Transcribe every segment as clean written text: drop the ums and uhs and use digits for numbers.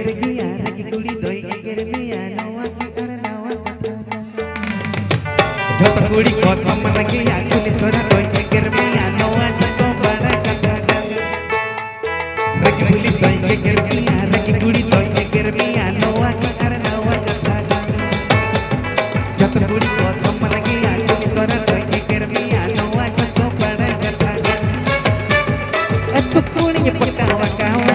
eger giya ragi kuli doi eger miya nawa ki ar nawa katha jhot kuli ko saman giya kuli thoda doi eger miya nawa jato bada katha ragi kuli doi eger giya ragi kuli doi eger miya nawa ki ar nawa katha jhot kuli ko saman giya kuli thoda doi eger miya nawa jato bada katha etu kuli pakawa kawa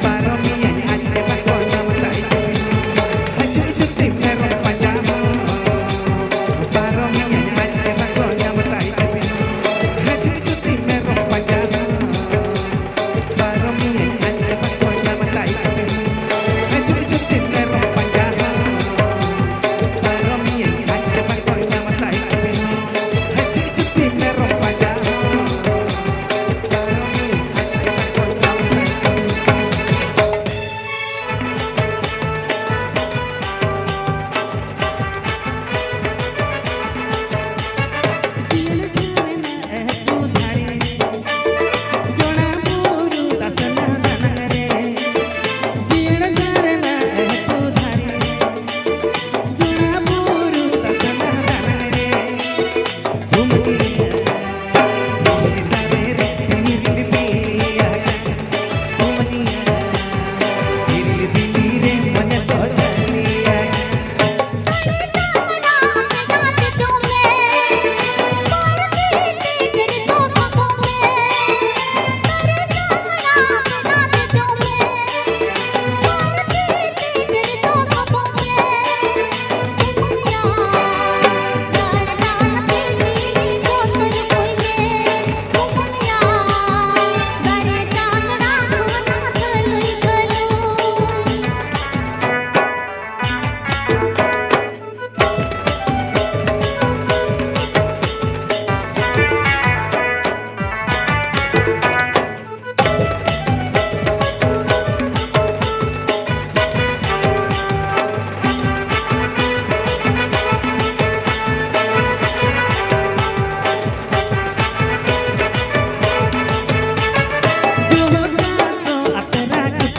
Para mí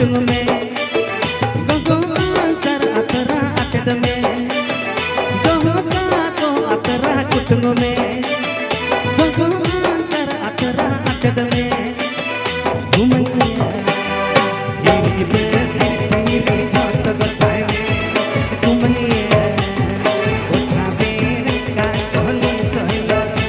कुटुंग में गंगो अंतर अतरा अकद में जो होता सो अतरा कुटुंग में गंगो अंतर अतरा अकद में घुमैया ये बेसी तेरी जात बचाए में घुमैया ओछा बेर का सोहली सोहलस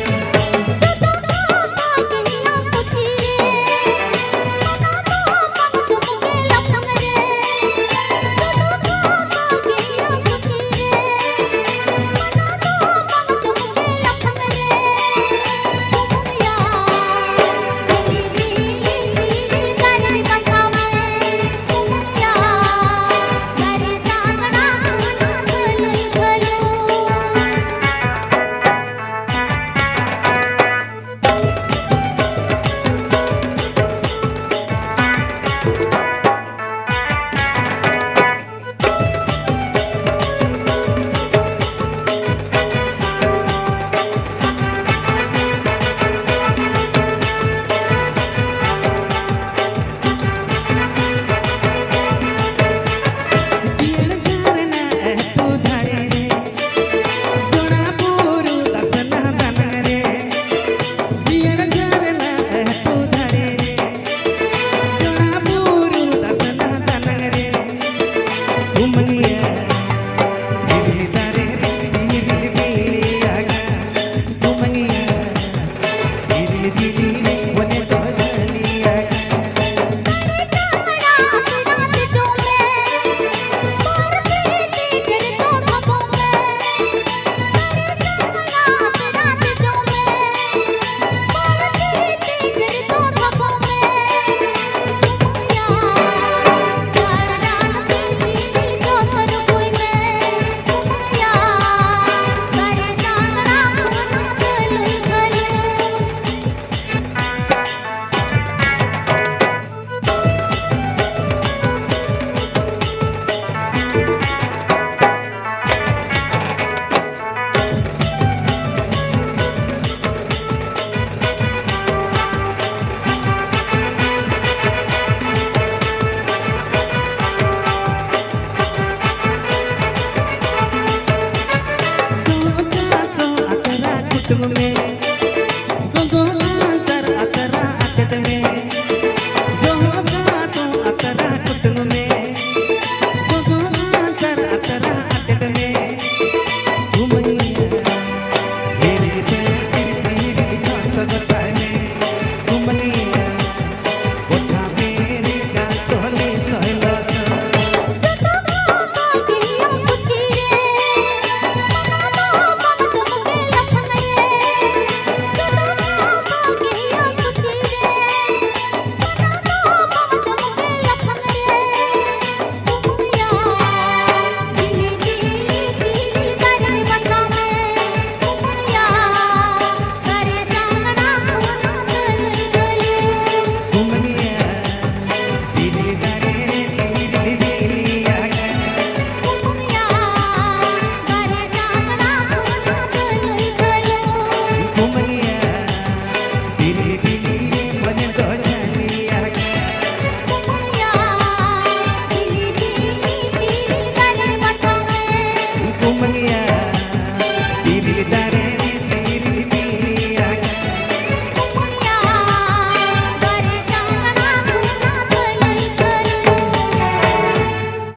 कुटुंब में गंगो अंतर अतरा अकद में जो होता सो अतरा